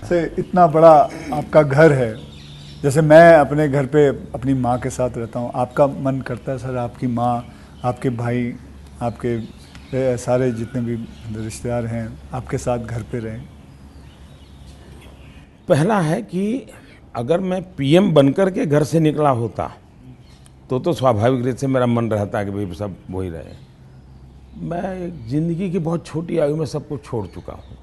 से इतना बड़ा आपका घर है, जैसे मैं अपने घर पे अपनी माँ के साथ रहता हूँ, आपका मन करता है सर आपकी माँ, आपके भाई, आपके सारे जितने भी रिश्तेदार हैं आपके साथ घर पे रहें? पहला है कि अगर मैं पीएम बनकर के घर से निकला होता तो स्वाभाविक रूप से मेरा मन रहता है कि भाई सब वही रहे। मैं एक ज़िंदगी की बहुत छोटी आयु में सब कुछ छोड़ चुका हूँ,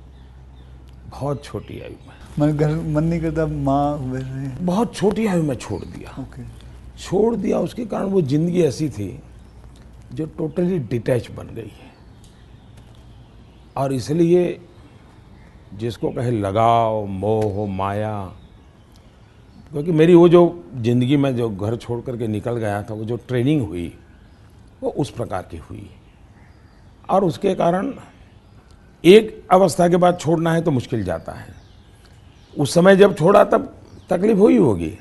बहुत छोटी आयु में। मन नहीं करता माँ वैसे? बहुत छोटी आयु में छोड़ दिया। ओके। छोड़ दिया उसके कारण वो ज़िंदगी ऐसी थी जो टोटली डिटैच बन गई है। और इसलिए जिसको कहे लगाव, मोह, माया, क्योंकि मेरी वो जो ज़िंदगी में जो घर छोड़ करके निकल गया था, वो जो ट्रेनिंग हुई वो उस प्रकार की हुई। और उसके कारण एक अवस्था के बाद छोड़ना है तो मुश्किल जाता है। उस समय जब छोड़ा तब तकलीफ हुई होगी,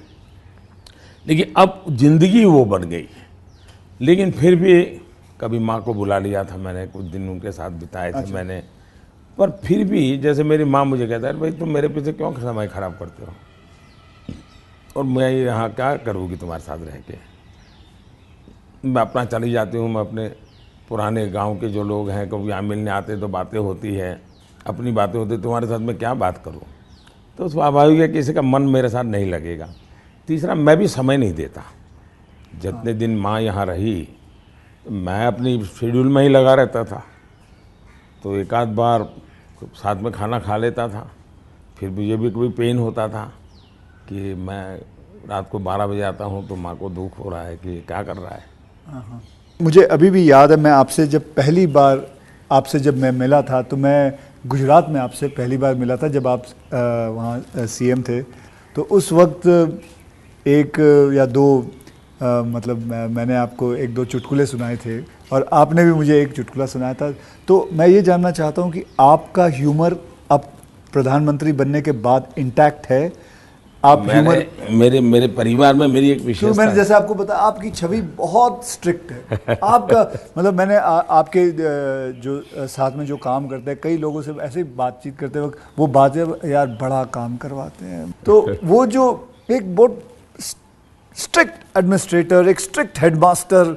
लेकिन अब ज़िंदगी वो बन गई। लेकिन फिर भी कभी माँ को बुला लिया था मैंने, कुछ दिन उनके साथ बिताए थे मैंने। पर फिर भी जैसे मेरी माँ मुझे कहता है भाई तुम मेरे पीछे क्यों समय खराब करते हो, और मैं यहाँ क्या करूँगी तुम्हारे साथ रह के। मैं अपना चली जाती हूँ, मैं अपने पुराने गांव के जो लोग हैं कभी यहाँ मिलने आते तो बातें होती है, अपनी बातें होती, तुम्हारे साथ मैं क्या बात करूँ। तो स्वाभाविक है किसी का मन मेरे साथ नहीं लगेगा। तीसरा, मैं भी समय नहीं देता। जितने दिन माँ यहाँ रही मैं अपनी शेड्यूल में ही लगा रहता था, तो एक आध बार साथ में खाना खा लेता था। फिर मुझे भी कभी पेन होता था कि मैं रात को 12 बजे आता हूँ तो माँ को दुख हो रहा है कि क्या कर रहा है। मुझे अभी भी याद है, मैं आपसे जब पहली बार आपसे जब मैं मिला था तो मैं गुजरात में आपसे पहली बार मिला था जब आप वहाँ सीएम थे। तो उस वक्त एक या दो मतलब मैंने आपको एक दो चुटकुले सुनाए थे और आपने भी मुझे एक चुटकुला सुनाया था। तो मैं ये जानना चाहता हूँ कि आपका ह्यूमर अब प्रधानमंत्री बनने के बाद इंटैक्ट है? आप मेरे परिवार में मेरी एक विशेषता, मैंने जैसे आपको बताया आपकी छवि बहुत स्ट्रिक्ट है। आपका मतलब मैंने आपके जो साथ में जो काम करते हैं कई लोगों से ऐसे बातचीत करते वक्त वो बातें यार बड़ा काम करवाते हैं, तो वो जो एक बहुत स्ट्रिक्ट एडमिनिस्ट्रेटर, एक स्ट्रिक्ट हेडमास्टर,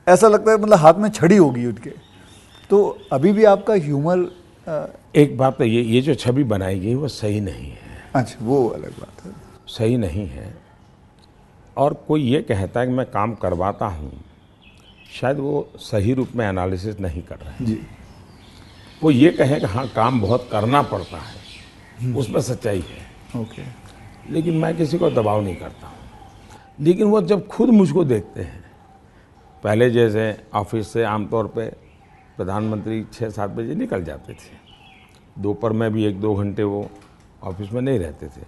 ऐसा लगता है मतलब हाथ में छड़ी होगी उनके। तो अभी भी आपका ह्यूमर एक बात तो ये जो छवि बनाई गई वो सही नहीं है। अच्छा, वो अलग बात है, सही नहीं है। और कोई ये कहता है कि मैं काम करवाता हूँ, शायद वो सही रूप में एनालिसिस नहीं कर रहे हैं जी। वो ये कहे कि हाँ काम बहुत करना पड़ता है, उसमें सच्चाई है। ओके। लेकिन मैं किसी को दबाव नहीं करता हूँ। लेकिन वो जब खुद मुझको देखते हैं, पहले जैसे ऑफिस से आमतौर पे प्रधानमंत्री 6-7 बजे निकल जाते थे, दोपहर में भी 1-2 घंटे वो ऑफिस में नहीं रहते थे।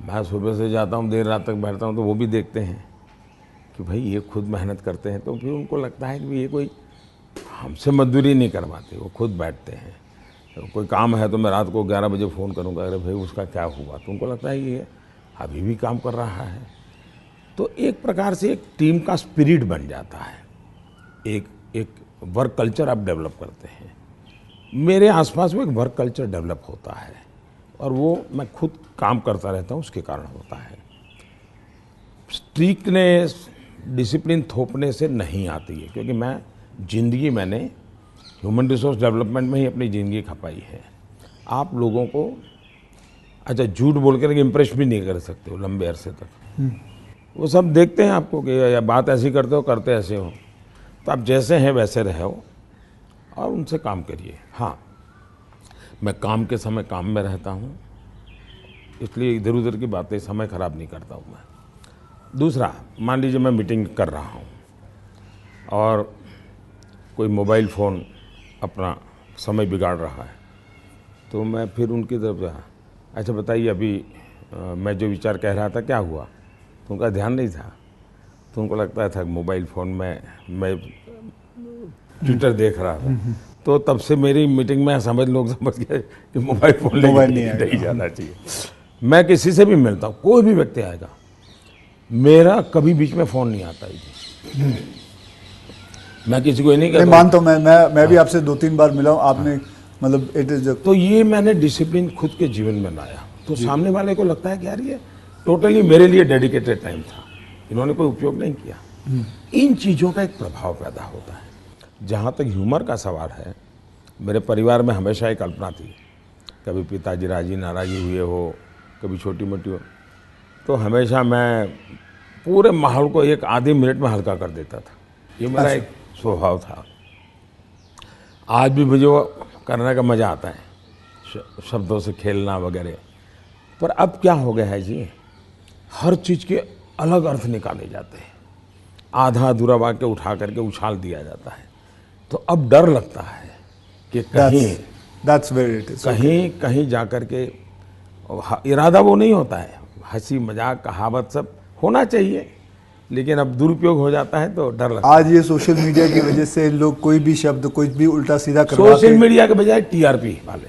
मैं सुबह से जाता हूँ, देर रात तक बैठता हूँ, तो वो भी देखते हैं कि भाई ये खुद मेहनत करते हैं। तो फिर उनको लगता है कि ये कोई हमसे मजदूरी नहीं करवाते, वो खुद बैठते हैं। तो कोई काम है तो मैं रात को 11 बजे फ़ोन करूँगा, अरे भाई उसका क्या हुआ, तो उनको लगता है ये अभी भी काम कर रहा है। तो एक प्रकार से एक टीम का स्पिरिट बन जाता है, एक वर्क कल्चर आप डेवलप करते हैं। मेरे आसपास में एक वर्क कल्चर डेवलप होता है और वो मैं खुद काम करता रहता हूँ, उसके कारण होता है। स्ट्रिक्टनेस, डिसिप्लिन थोपने से नहीं आती है, क्योंकि मैंने ह्यूमन रिसोर्स डेवलपमेंट में ही अपनी ज़िंदगी खपाई है। आप लोगों को अच्छा झूठ बोल कर इम्प्रेस भी नहीं कर सकते हो लंबे अरसे तक। वो सब देखते हैं आपको कि या बात ऐसी करते हो, करते ऐसे हो। तो आप जैसे हैं वैसे रहो और उनसे काम करिए। हाँ, मैं काम के समय काम में रहता हूँ, इसलिए इधर उधर की बातें समय ख़राब नहीं करता हूँ मैं। दूसरा, मान लीजिए मैं मीटिंग कर रहा हूँ और कोई मोबाइल फ़ोन अपना समय बिगाड़ रहा है, तो मैं फिर उनकी तरफ जा, अच्छा बताइए अभी मैं जो विचार कह रहा था क्या हुआ, तो उनका ध्यान नहीं था। तो उनको लगता था मोबाइल फ़ोन में मैं ट्विटर देख रहा था। तो तब से मेरी मीटिंग में लोग समझ गए कि मोबाइल फ़ोन नहीं जाना चाहिए। मैं किसी से भी मिलता हूँ, कोई भी व्यक्ति आएगा, मेरा कभी बीच में फ़ोन नहीं आता है। मैं किसी को नहीं कहता। मानता हूँ, मैं भी आपसे 2-3 बार मिला हूँ, आपने मतलब इट इज तो ये मैंने डिसिप्लिन खुद के जीवन में लाया, तो सामने वाले को लगता है कि यार ये टोटली मेरे लिए डेडिकेटेड टाइम था, इन्होंने कोई उपयोग नहीं किया। इन चीज़ों का एक प्रभाव पैदा होता है। जहाँ तक ह्यूमर का सवाल है, मेरे परिवार में हमेशा एक कल्पना थी, कभी पिताजी राजी नाराज़ी हुए हो, कभी छोटी मोटी हो, तो हमेशा मैं पूरे माहौल को एक आधे मिनट में हल्का कर देता था। ये मेरा एक स्वभाव था। आज भी मुझे वो करने का मज़ा आता है, शब्दों से खेलना वगैरह। पर अब क्या हो गया है जी, हर चीज़ के अलग अर्थ निकाले जाते हैं, आधा अधूरा वाक्य उठा करके उछाल दिया जाता है। तो अब डर लगता है कि कहीं जा कर के इरादा वो नहीं होता है, हंसी मजाक कहावत सब होना चाहिए, लेकिन अब दुरुपयोग हो जाता है तो डर लगता है। आज ये सोशल मीडिया की वजह से लोग कोई भी शब्द कुछ भी उल्टा सीधा करवा सोशल मीडिया के बजाय टीआरपी वाले,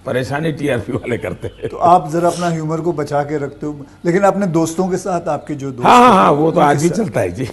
परेशानी टीआरपी वाले करते हैं। तो आप जरा अपना ह्यूमर को बचा के रखते हो, लेकिन अपने दोस्तों के साथ आपके जो दोस्त हाँ, वो तो आज भी चलता है जी।